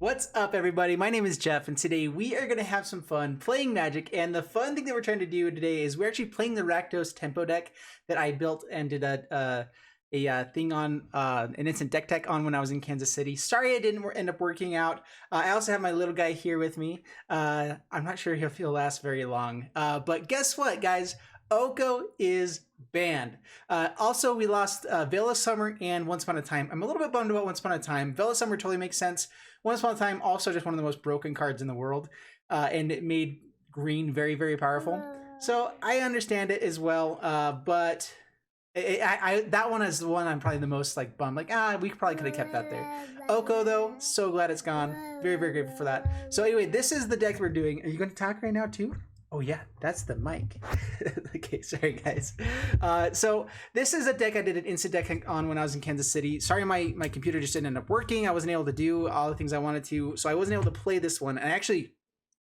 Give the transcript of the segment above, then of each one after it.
What's up, everybody? My name is Jeff, and today we are going to have some fun playing Magic. And the fun thing that we're trying to do today is we're actually playing the RAKDOS tempo deck that I built and did a thing on, an instant deck tech on when I was in Kansas City. Sorry it didn't end up working out. I also have my little guy here with me. I'm not sure he'll last very long. But guess what, guys? Oko is banned. Also, we lost Veil of Summer and Once Upon a Time. I'm a little bit bummed about Once Upon a Time. Veil of Summer totally makes sense. Once Upon a Time, also just one of the most broken cards in the world. And it made green very, very powerful. So I understand it as well. But that one is the one I'm probably the most bummed. We probably could have kept that there. Oko, though, so glad it's gone. Very, very grateful for that. So anyway, this is the deck we're doing. Are you going to talk right now, too? Oh yeah, that's the mic. Okay, sorry guys. So this is a deck I did an instant deck on when I was in Kansas City. Sorry, my computer just didn't end up working. I wasn't able to do all the things I wanted to, so I wasn't able to play this one. And actually,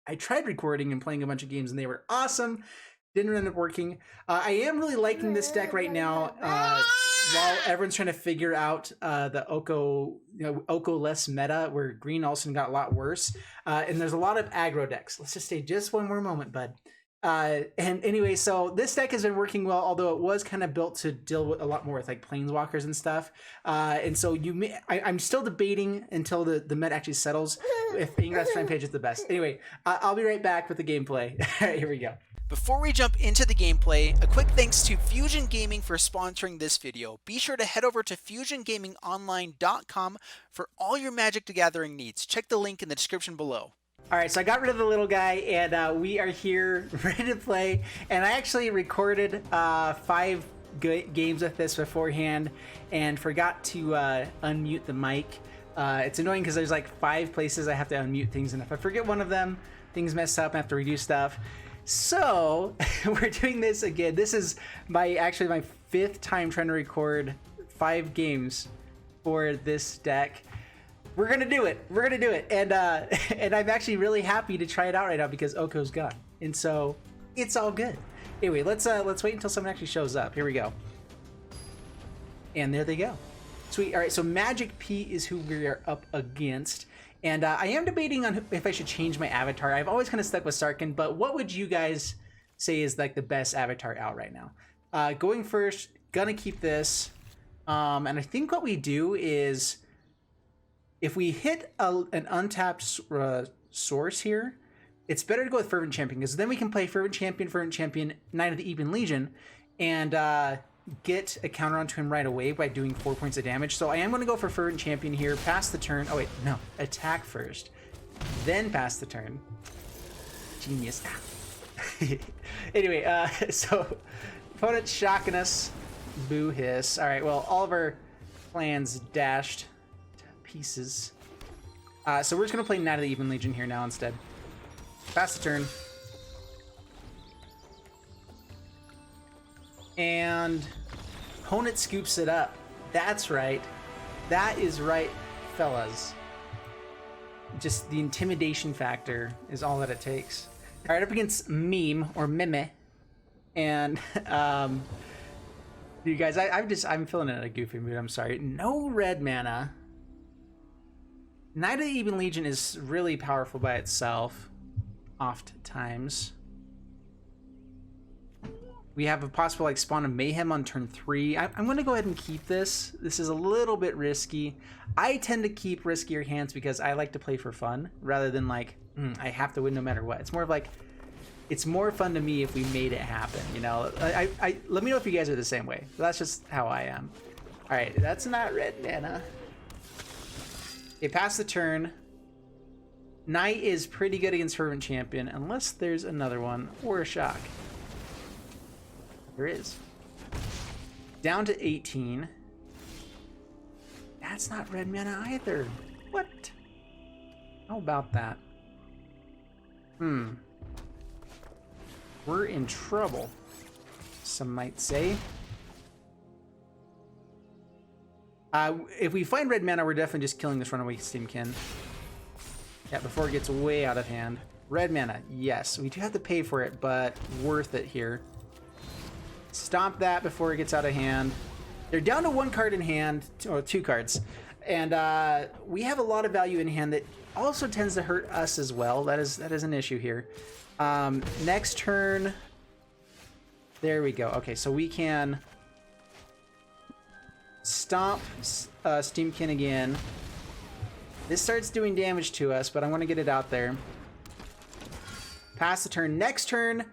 I tried recording and playing a bunch of games, and they were awesome. Didn't end up working. I am really liking this deck right now. While everyone's trying to figure out the Oko, Oko less meta, where green also got a lot worse, and there's a lot of aggro decks. Let's just stay just one more moment, bud. And anyway, so this deck has been working well, although it was kind of built to deal with a lot more with planeswalkers and stuff. And so I'm still debating until the meta actually settles if Ingrath's Rampage is the best. Anyway, I'll be right back with the gameplay. All right, here we go. Before we jump into the gameplay, a quick thanks to Fusion Gaming for sponsoring this video. Be sure to head over to FusionGamingOnline.com for all your Magic the Gathering needs. Check the link in the description below. Alright, so I got rid of the little guy, and we are here ready to play. And I actually recorded 5 games with this beforehand and forgot to unmute the mic. It's annoying because there's 5 places I have to unmute things, and if I forget one of them, things mess up and I have to redo stuff. So we're doing this again. This is actually my 5th time trying to record 5 games for this deck. We're gonna do it. We're gonna do it, and I'm actually really happy to try it out right now because Oko's gone, and so it's all good. Anyway, let's wait until someone actually shows up. Here we go. And there they go. Sweet. All right. So Magic P is who we are up against. And I am debating on if I should change my avatar. I've always kind of stuck with Sarkin, but what would you guys say is the best avatar out right now? Going first, gonna keep this. And I think what we do is, if we hit an untapped source here, it's better to go with Fervent Champion, because then we can play Fervent Champion, Knight of the Even Legion, and get a counter onto him right away by doing 4 points of damage. So I am going to go for Fervent Champion here, pass the turn. Oh wait, no, attack first, then pass the turn. Genius. Anyway, so opponent shocking us. Boo hiss. All right, well, all of our plans dashed to pieces. So we're just going to play Knight of the Even Legion here now instead. Pass the turn. And opponent scoops it up. That's right. That is right, fellas. Just the intimidation factor is all that it takes. All right, up against Meme or Meme, and you guys, I'm feeling in a goofy mood. I'm sorry. No red mana. Knight of the Even Legion is really powerful by itself, oft-times. We have a possible Spawn of Mayhem on turn 3. I'm going to go ahead and keep this. This is a little bit risky. I tend to keep riskier hands because I like to play for fun rather than I have to win no matter what. It's more of it's more fun to me if we made it happen, you know? Let me know if you guys are the same way. That's just how I am. All right, that's not red mana. Okay, pass the turn. Knight is pretty good against Fervent Champion unless there's another one or a shock. There is. Down to 18. That's not red mana either. What? How about that? We're in trouble, some might say. If we find red mana, we're definitely just killing this runaway Steamkin. Yeah, before it gets way out of hand. Red mana, yes. We do have to pay for it, but worth it here. Stomp that before it gets out of hand. They're down to 1 card in hand, or 2 cards. And we have a lot of value in hand that also tends to hurt us as well. That is an issue here. Next turn, there we go. Okay, so we can stomp Steamkin again. This starts doing damage to us, but I want to get it out there. Pass the turn. Next turn,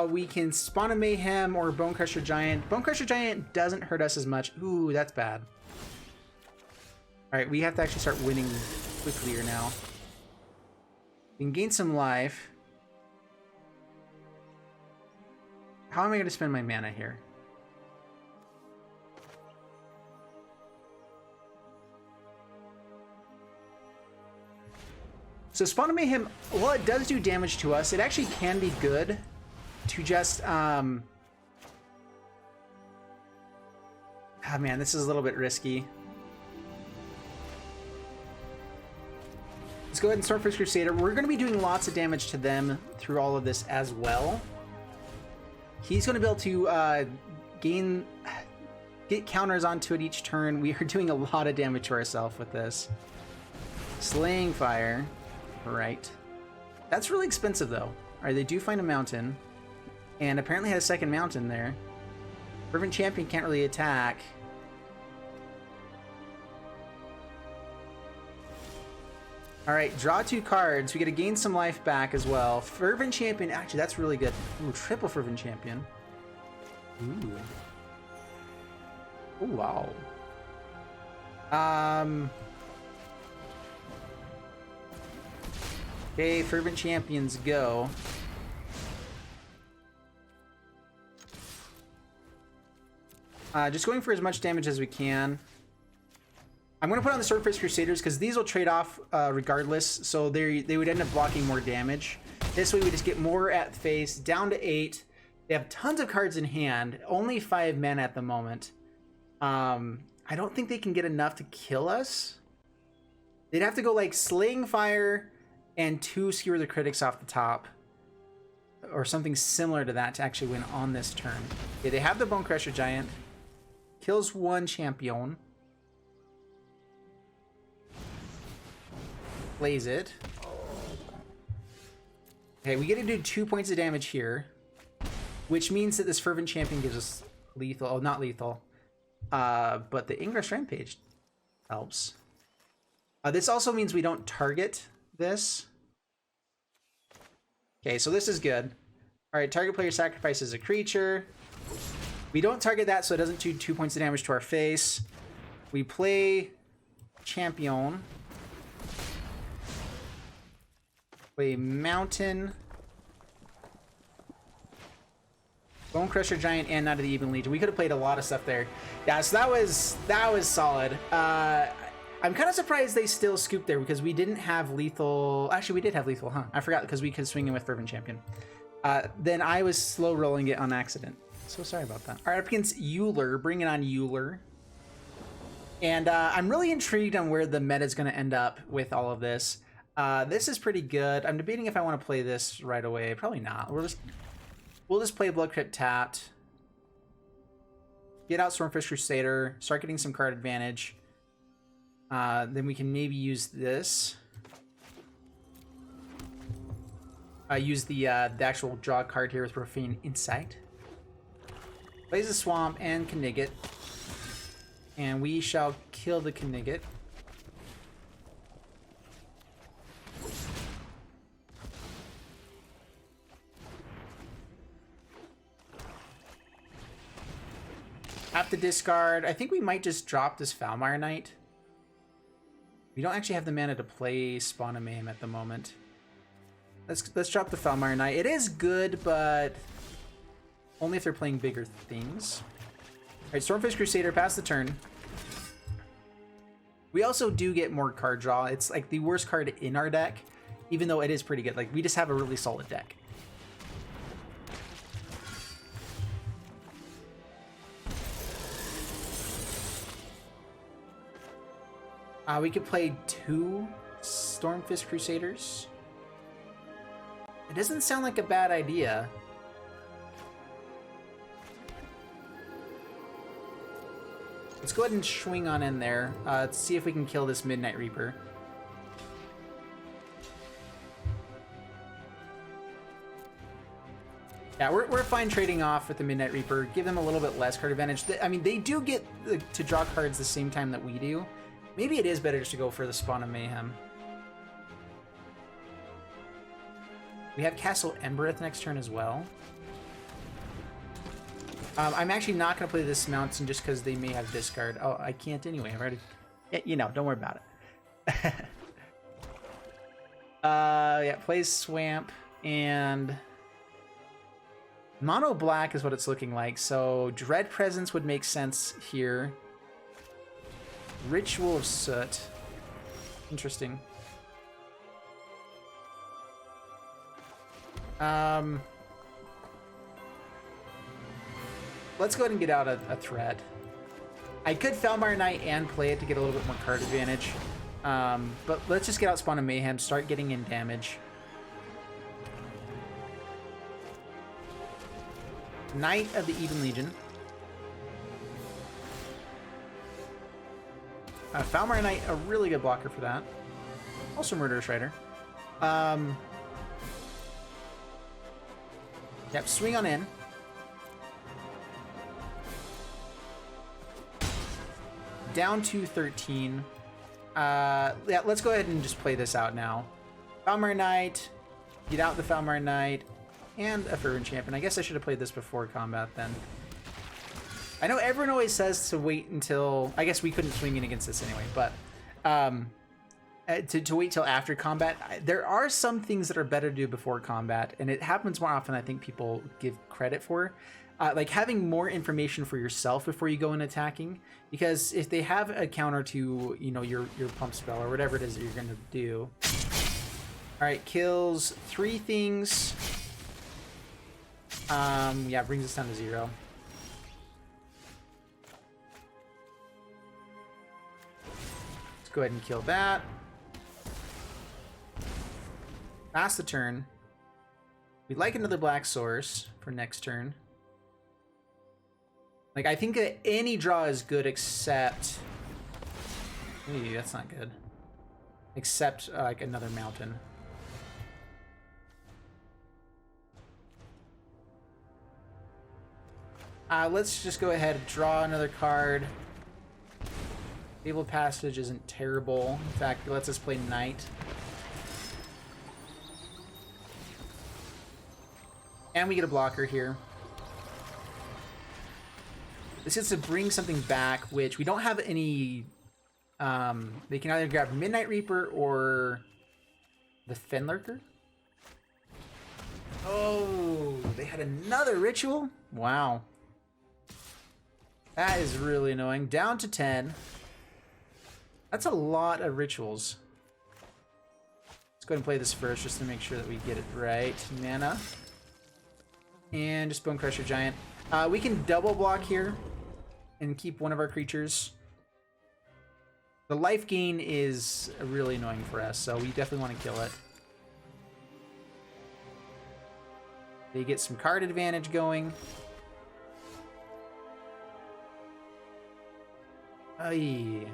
we can spawn a Mayhem or Bone Crusher Giant. Bone Crusher Giant doesn't hurt us as much. Ooh, that's bad. All right, we have to actually start winning quickly here now. We can gain some life. How am I going to spend my mana here? So Spawn of Mayhem, while it does do damage to us, it actually can be good to just... Ah, man, this is a little bit risky. Let's go ahead and Stormfist Crusader. We're going to be doing lots of damage to them through all of this as well. He's going to be able to get counters onto it each turn. We are doing a lot of damage to ourselves with this. Slaying Fire. Right. That's really expensive, though. All right, they do find a mountain. And apparently had a second mountain there. Fervent Champion can't really attack. All right, draw 2 cards. We get to gain some life back as well. Fervent Champion, actually, that's really good. Ooh, triple Fervent Champion. Ooh. Oh, wow. Okay, Fervent Champions go. Just going for as much damage as we can. I'm going to put on the Swordfist Crusaders because these will trade off regardless, so they would end up blocking more damage. This way we just get more at face, down to 8. They have tons of cards in hand, only 5 mana at the moment. I don't think they can get enough to kill us. They'd have to go like Slaying Fire and 2 Skewer the Critics off the top, or something similar to that to actually win on this turn. Okay, they have the Bone Crusher Giant. Kills 1 champion. Plays it. Okay, we get to do 2 points of damage here, which means that this Fervent Champion gives us lethal. Oh, not lethal. But the Ingress Rampage helps. This also means we don't target this. Okay, so this is good. All right, target player sacrifices a creature. We don't target that, so it doesn't do 2 points of damage to our face. We play Champion. Play Mountain. Bone Crusher Giant and Knight of the Even Legion. We could have played a lot of stuff there. Yeah, so that was solid. I'm kind of surprised they still scooped there because we didn't have lethal. Actually, we did have lethal, huh? I forgot because we could swing in with Fervent Champion. Then I was slow rolling it on accident. So sorry about that. All right, up against Euler, bringing on Euler. And I'm really intrigued on where the meta is going to end up with all of this. This is pretty good. I'm debating if I want to play this right away. Probably not. We'll just play Blood Crypt tapped. Get out Stormfist Crusader. Start getting some card advantage. Then we can maybe use this. Use the actual draw card here with Profane Insight. Plays a Swamp and Knigget. And we shall kill the Knigget. Have to discard. I think we might just drop this Foulmire Knight. We don't actually have the mana to play Spawn of Mayhem at the moment. Let's drop the Foulmire Knight. It is good, but only if they're playing bigger things. All right, Stormfist Crusader, pass the turn. We also do get more card draw. It's like the worst card in our deck, even though it is pretty good. Like, we just have a really solid deck. We could play 2 Stormfist Crusaders. It doesn't sound like a bad idea. Let's go ahead and swing on in there. Let's see if we can kill this Midnight Reaper. Yeah, we're fine trading off with the Midnight Reaper. Give them a little bit less card advantage. I mean, they do get to draw cards the same time that we do. Maybe it is better just to go for the Spawn of Mayhem. We have Castle Embereth next turn as well. I'm actually not going to play this Mountain just because they may have discard. Oh, I can't anyway. I've already... Yeah, you know, don't worry about it. Yeah, plays Swamp and... Mono black is what it's looking like, so Dread Presence would make sense here. Ritual of Soot. Interesting. Let's go ahead and get out a threat. I could Falmire Knight and play it to get a little bit more card advantage. But let's just get out Spawn of Mayhem, start getting in damage. Knight of the Even Legion. Falmire Knight, a really good blocker for that. Also Murderous Rider. Yep, swing on in. Down to 13. Yeah, let's go ahead and just play this out now. Falmire Knight. Get out the Falmire Knight. And a Fervent Champion. I guess I should have played this before combat then. I know everyone always says to wait until... I guess we couldn't swing in against this anyway, but... to wait till after combat. There are some things that are better to do before combat, and it happens more often than I think people give credit for. Like having more information for yourself before you go in attacking, because if they have a counter to, you know, your pump spell or whatever it is that you're going to do. All right, kills 3 things. Yeah, brings us down to 0. Let's go ahead and kill that. Pass the turn. We'd like another black source for next turn. Like, I think that any draw is good except... Ooh, that's not good. Except, like, another mountain. Let's just go ahead and draw another card. Fabled Passage isn't terrible. In fact, it lets us play Knight. And we get a blocker here. This is to bring something back, which we don't have any... they can either grab Midnight Reaper or the Fenlurker. Oh, they had another Ritual? Wow. That is really annoying. Down to 10. That's a lot of Rituals. Let's go ahead and play this first just to make sure that we get it right. Mana. And just Bone Crusher Giant. We can double block here and keep one of our creatures. The life gain is really annoying for us, so we definitely want to kill it. They get some card advantage going. Aye.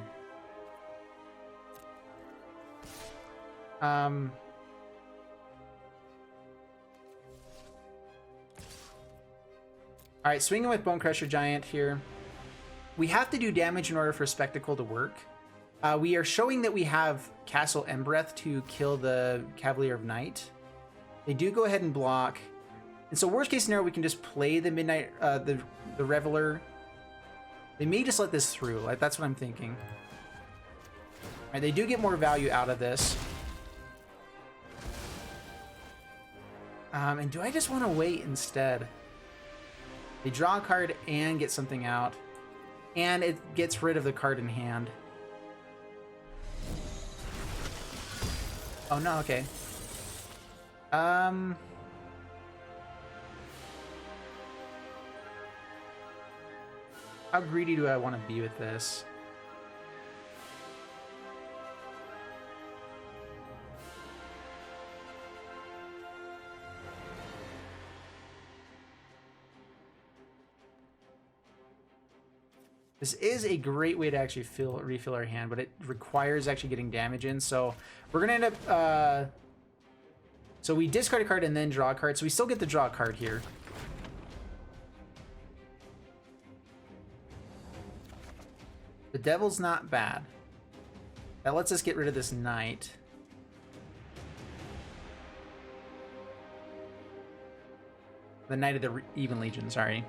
Alright, swinging with Bone Crusher Giant here. We have to do damage in order for Spectacle to work. We are showing that we have Castle Embereth to kill the Cavalier of Night. They do go ahead and block. And so worst case scenario, we can just play the Midnight, the Reveler. They may just let this through. Like, that's what I'm thinking. Alright, they do get more value out of this. And do I just want to wait instead? They draw a card and get something out. And it gets rid of the card in hand. Oh no, okay. How greedy do I want to be with this? This is a great way to actually refill our hand, but it requires actually getting damage in. So we're gonna end up. So we discard a card and then draw a card. So we still get to draw a card here. The Devil's not bad. That lets us get rid of this Knight. The Knight of the Even Legion, sorry.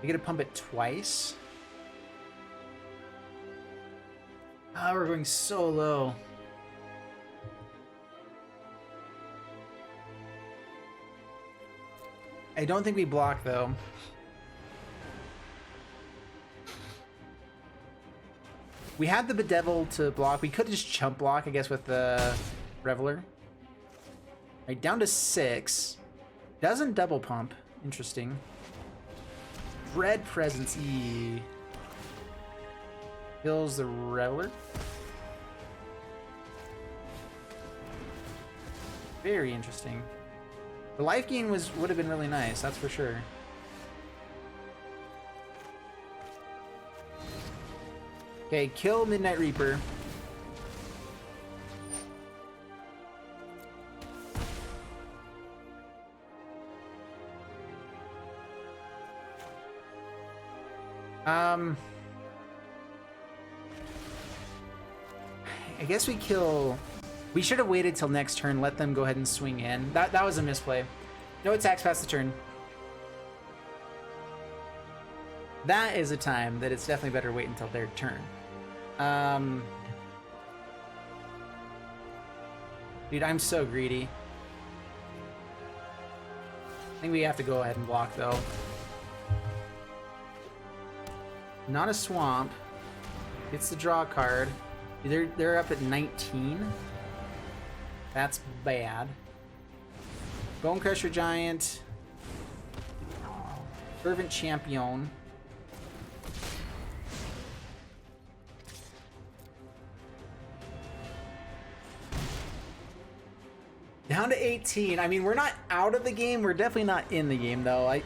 We get to pump it twice. Oh, we're going so low. I don't think we block, though. We had the Bedevil to block. We could just chump block, I guess, with the Reveler. Right, down to 6. Doesn't double pump. Interesting. Dread Presence. Kills the Reveler. Very interesting. The life gain would have been really nice, that's for sure. Okay, kill Midnight Reaper. I guess we kill... We should have waited till next turn, let them go ahead and swing in. That was a misplay. No attacks past the turn. That is a time that it's definitely better to wait until their turn. Dude, I'm so greedy. I think we have to go ahead and block, though. Not a swamp. Gets the draw card. They're up at 19. That's bad. Bone Crusher Giant. Fervent Champion. Down to 18. I mean, we're not out of the game. We're definitely not in the game, though.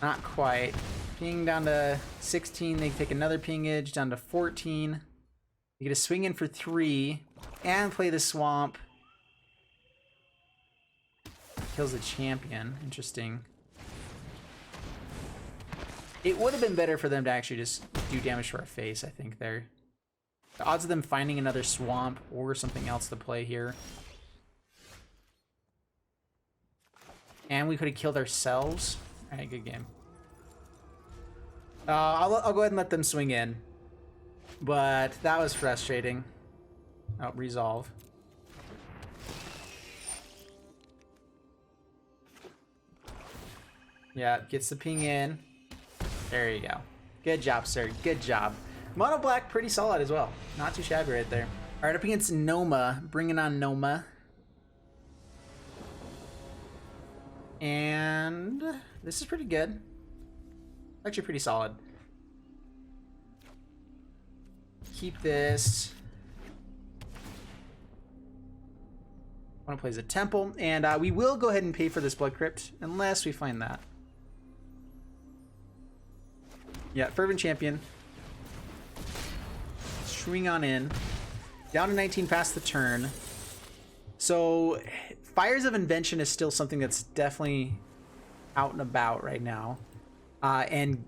Not quite. Ping down to 16. They take another pingage down to 14. You get a swing in for 3 and play the swamp. Kills the champion. Interesting. It would have been better for them to actually just do damage to our face, I think, there. The odds of them finding another swamp or something else to play here. And we could have killed ourselves. Alright, good game. I'll go ahead and let them swing in. But that was frustrating. Oh, resolve. Yeah, gets the ping in. There you go. Good job, sir. Good job. Mono black, pretty solid as well. Not too shabby right there. All right, up against Noma. Bringing on Noma. And this is pretty good. Actually pretty solid. Keep this. Want to play as a temple, and we will go ahead and pay for this blood crypt unless we find that. Yeah, Fervent Champion. Swing on in. Down to 19 past the turn. So Fires of Invention is still something that's definitely out and about right now. And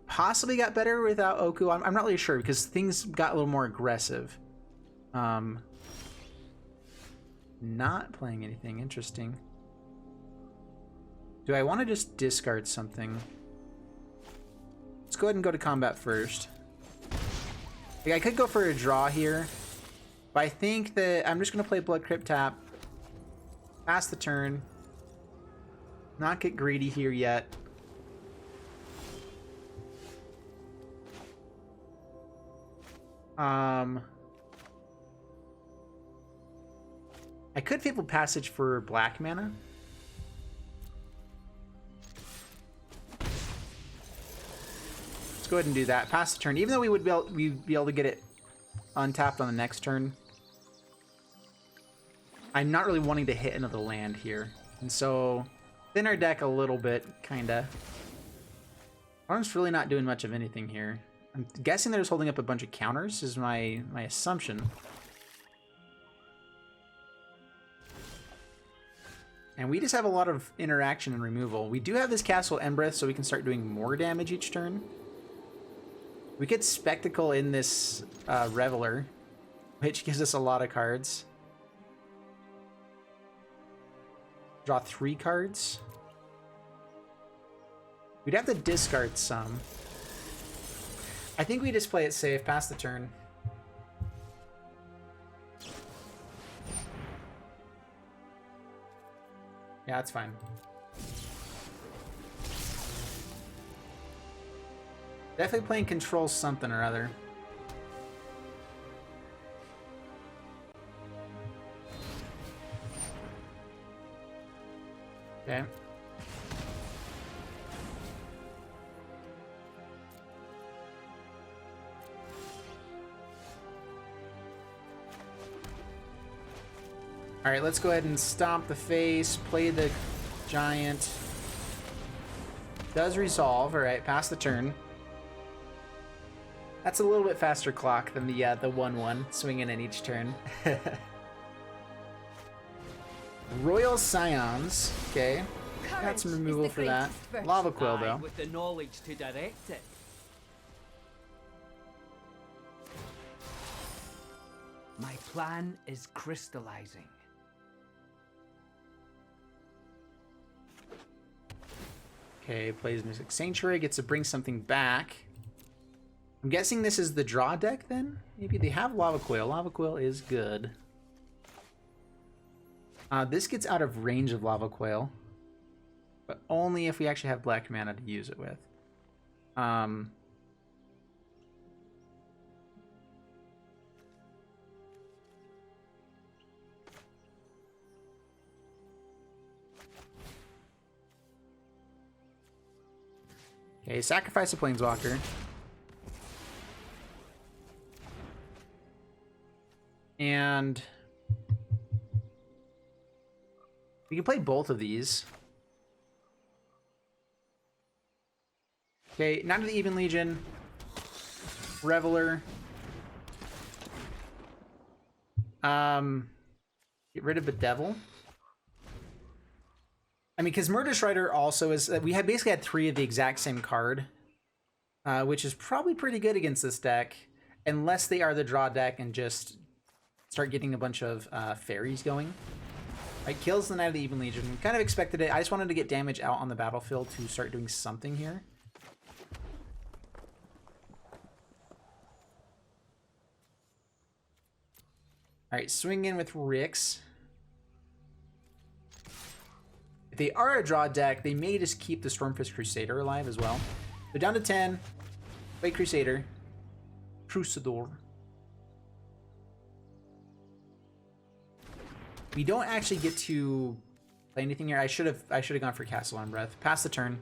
possibly got better without Oku. I'm not really sure because things got a little more aggressive. Not playing anything interesting. Do I want to just discard something? Let's go ahead and go to combat first. Like, I could go for a draw here, but I think that I'm just going to play Blood Crypt tap. Pass the turn. Not get greedy here yet. I could Fateful Passage for black mana. Let's go ahead and do that. Pass the turn. Even though we'd be able to get it untapped on the next turn. I'm not really wanting to hit another land here. And so, thin our deck a little bit, kinda. Opponent's really not doing much of anything here. I'm guessing they're just holding up a bunch of counters, is my assumption. And we just have a lot of interaction and removal. We do have this Castle Embereth, so we can start doing more damage each turn. We get Spectacle in this Reveler, which gives us a lot of cards. Draw 3 cards. We'd have to discard some. I think we just play it safe, pass the turn. Yeah, that's fine. Definitely playing control something or other. Okay. All right, let's go ahead and stomp the face, play the giant. Does resolve. All right, pass the turn. That's a little bit faster clock than the 1/1 swinging in each turn. Royal Scions. Okay, got some removal for that. Lava Quill though. With the knowledge to direct it. My plan is crystallizing. Okay, plays Mystic Sanctuary, gets to bring something back. I'm guessing this is the draw deck then? Maybe they have Lava Quill. Lava Quill is good. This gets out of range of Lava Quill, but only if we actually have black mana to use it with. Okay, sacrifice a Planeswalker. And we can play both of these. Okay, Knight of the Even Legion, Reveler. Get rid of the Devil. I mean, because Murder Strider also is... we had basically had 3 of the exact same card, which is probably pretty good against this deck, unless they are the draw deck and just start getting a bunch of fairies going. Right, kills the Knight of the Even Legion. Kind of expected it. I just wanted to get damage out on the battlefield to start doing something here. All right, swing in with Rix. If they are a draw deck, they may just keep the Stormfist Crusader alive as well. So down to 10. Play Crusader. Crusador. We don't actually get to play anything here. I should have gone for Castle Embereth. Pass the turn.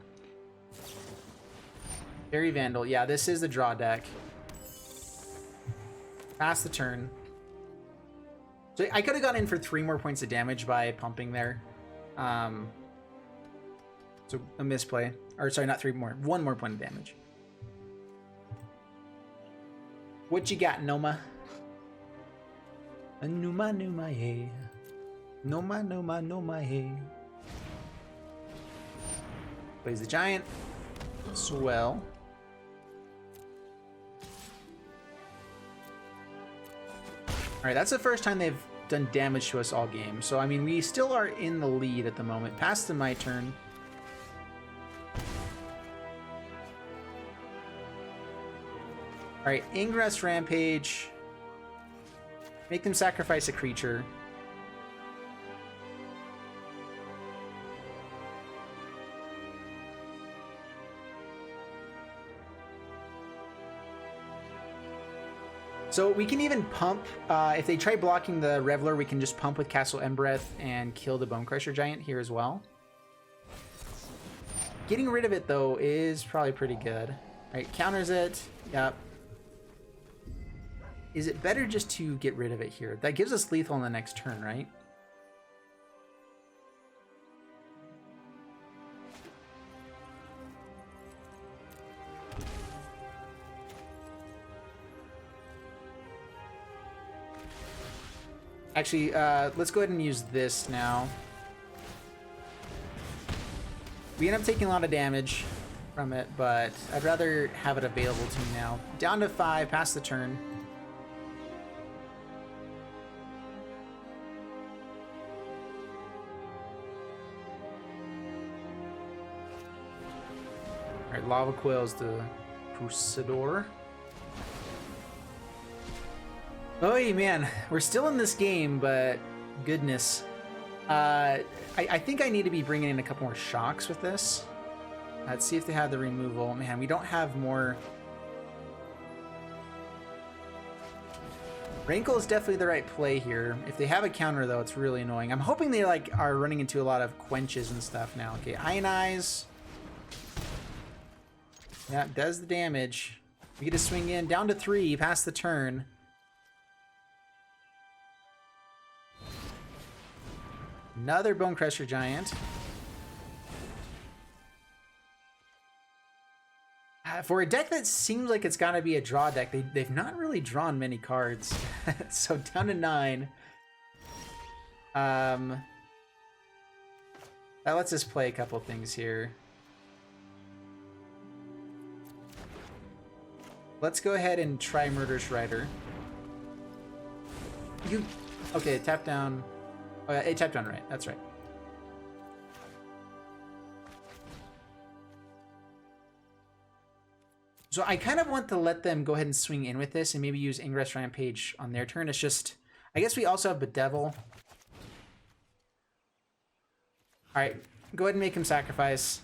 Fairy Vandal. Yeah, this is the draw deck. Pass the turn. So I could have gone in for 3 more points of damage by pumping there. So a misplay. Or sorry, not 3 more. 1 more point of damage. What you got, Noma? Numa, Numa, yeah. Noma, Noma, Noma, hey. Plays the giant. Swell. Alright, that's the first time they've done damage to us all game. So, I mean, we still are in the lead at the moment. Pass to my turn. Alright, Ingress Rampage. Make them sacrifice a creature. So we can even pump, if they try blocking the Reveler, we can just pump with Castle Embereth and kill the Bone Crusher Giant here as well. Getting rid of it, though, is probably pretty good. Alright, counters it. Yep. Is it better just to get rid of it here? That gives us lethal on the next turn, right? Actually, let's go ahead and use this now. We end up taking a lot of damage from it, but I'd rather have it available to me now. Down to 5, pass the turn. Alright, Lava Coil's the Crusador. Oh man, we're still in this game, but goodness. I think I need to be bringing in a couple more shocks with this. Let's see if they have the removal. Man, we don't have more. Rankle is definitely the right play here. If they have a counter, though, it's really annoying. I'm hoping they like are running into a lot of quenches and stuff now. Okay, Ionize. Yeah, does the damage. We get to swing in down to 3, pass the turn. Another Bone Crusher Giant. For a deck that seems like it's got to be a draw deck, they've not really drawn many cards. So down to 9. That lets us play a couple things here. Let's go ahead and try Murderous Rider. Okay, tap down. Oh, yeah, it tapped down right. That's right. So I kind of want to let them go ahead and swing in with this and maybe use Ingress Rampage on their turn. It's just, I guess we also have Bedevil. All right, go ahead and make him sacrifice.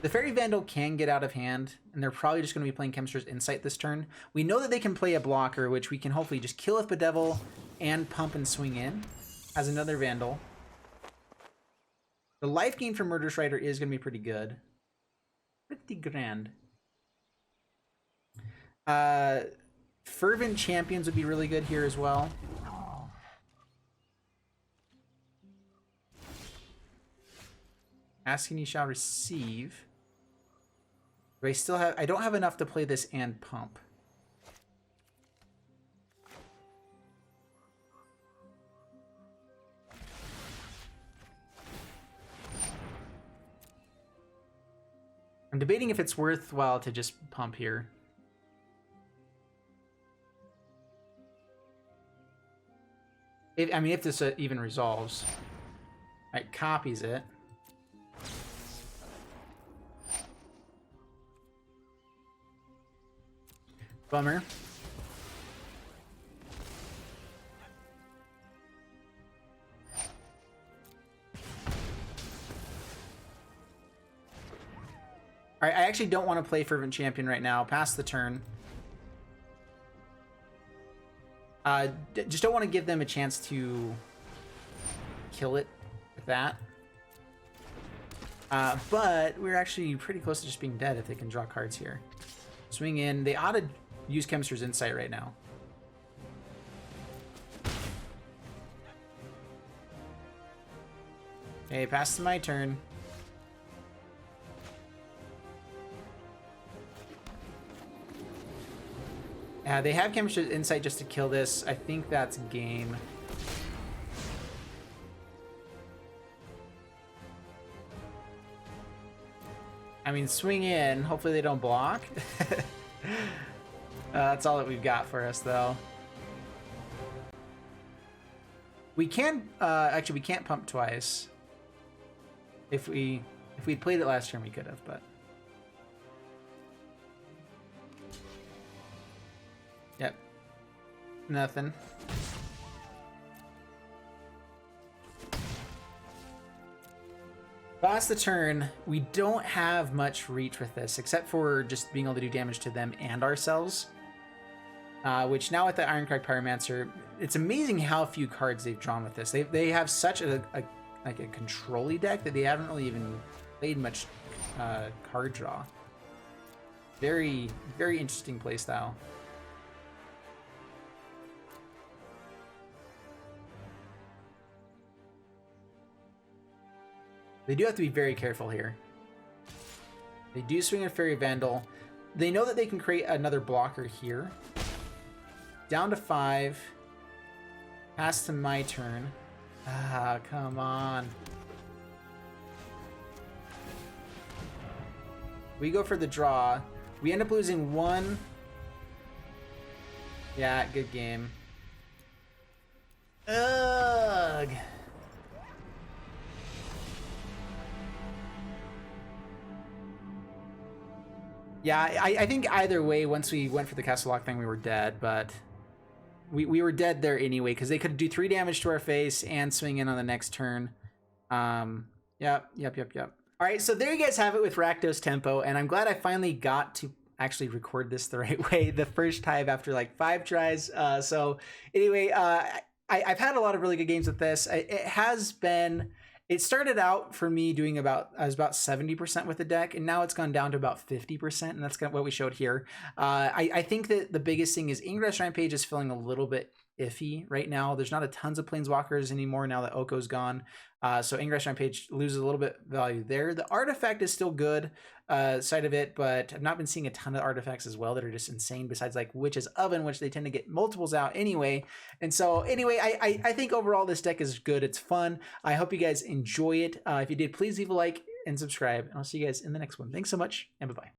The Fairy Vandal can get out of hand, and they're probably just going to be playing Chemist's Insight this turn. We know that they can play a blocker, which we can hopefully just kill with Bedevil and pump and swing in as another Vandal. The life gain for Murderous Rider is going to be pretty good. Pretty grand. Fervent Champions would be really good here as well. Asking you shall receive. Do I still have... I don't have enough to play this and pump. I'm debating if it's worthwhile to just pump here. If this even resolves. Alright, copies it. Bummer. Alright, I actually don't want to play Fervent Champion right now. Pass the turn. Just don't want to give them a chance to kill it with that. But we're actually pretty close to just being dead if they can draw cards here. Swing in. They ought to use Chemist's Insight right now. Okay, pass to my turn. They have Chemist's Insight just to kill this. I think that's game. I mean, swing in. Hopefully they don't block. That's all that we've got for us, though. We can actually we can't pump twice. If we'd played it last turn, we could have, but. Yep. Nothing. Pass the turn. We don't have much reach with this, except for just being able to do damage to them and ourselves. Which now with the Ironcrag Pyromancer, it's amazing how few cards they've drawn with this. They have such a control-y deck that they haven't really even played much card draw. Very, very interesting playstyle. They do have to be very careful here. They do swing a Fairy Vandal. They know that they can create another blocker here. Down to 5. Pass to my turn. Ah, come on. We go for the draw. We end up losing one. Yeah, good game. Ugh. Yeah, I think either way, once we went for the castle lock thing, we were dead, but we were dead there anyway, because they could do 3 damage to our face and swing in on the next turn. Yep. All right, so there you guys have it with RAKDOS Tempo, and I'm glad I finally got to actually record this the right way the first time after like 5 tries. So anyway, I've had a lot of really good games with this. It started out for me doing I was about 70% with the deck, and now it's gone down to about 50%, and that's kind of what we showed here. I think that the biggest thing is Ingress Rampage is feeling a little bit iffy right now. There's not a tons of planeswalkers anymore now that Oko's gone. So Ingress Rampage loses a little bit of value there. The artifact is still good side of it, but I've not been seeing a ton of artifacts as well that are just insane, besides like Witch's Oven, which they tend to get multiples out anyway. And so anyway, I think overall this deck is good. It's fun. I hope you guys enjoy it. If you did, please leave a like and subscribe, and I'll see you guys in the next one. Thanks so much, and bye-bye.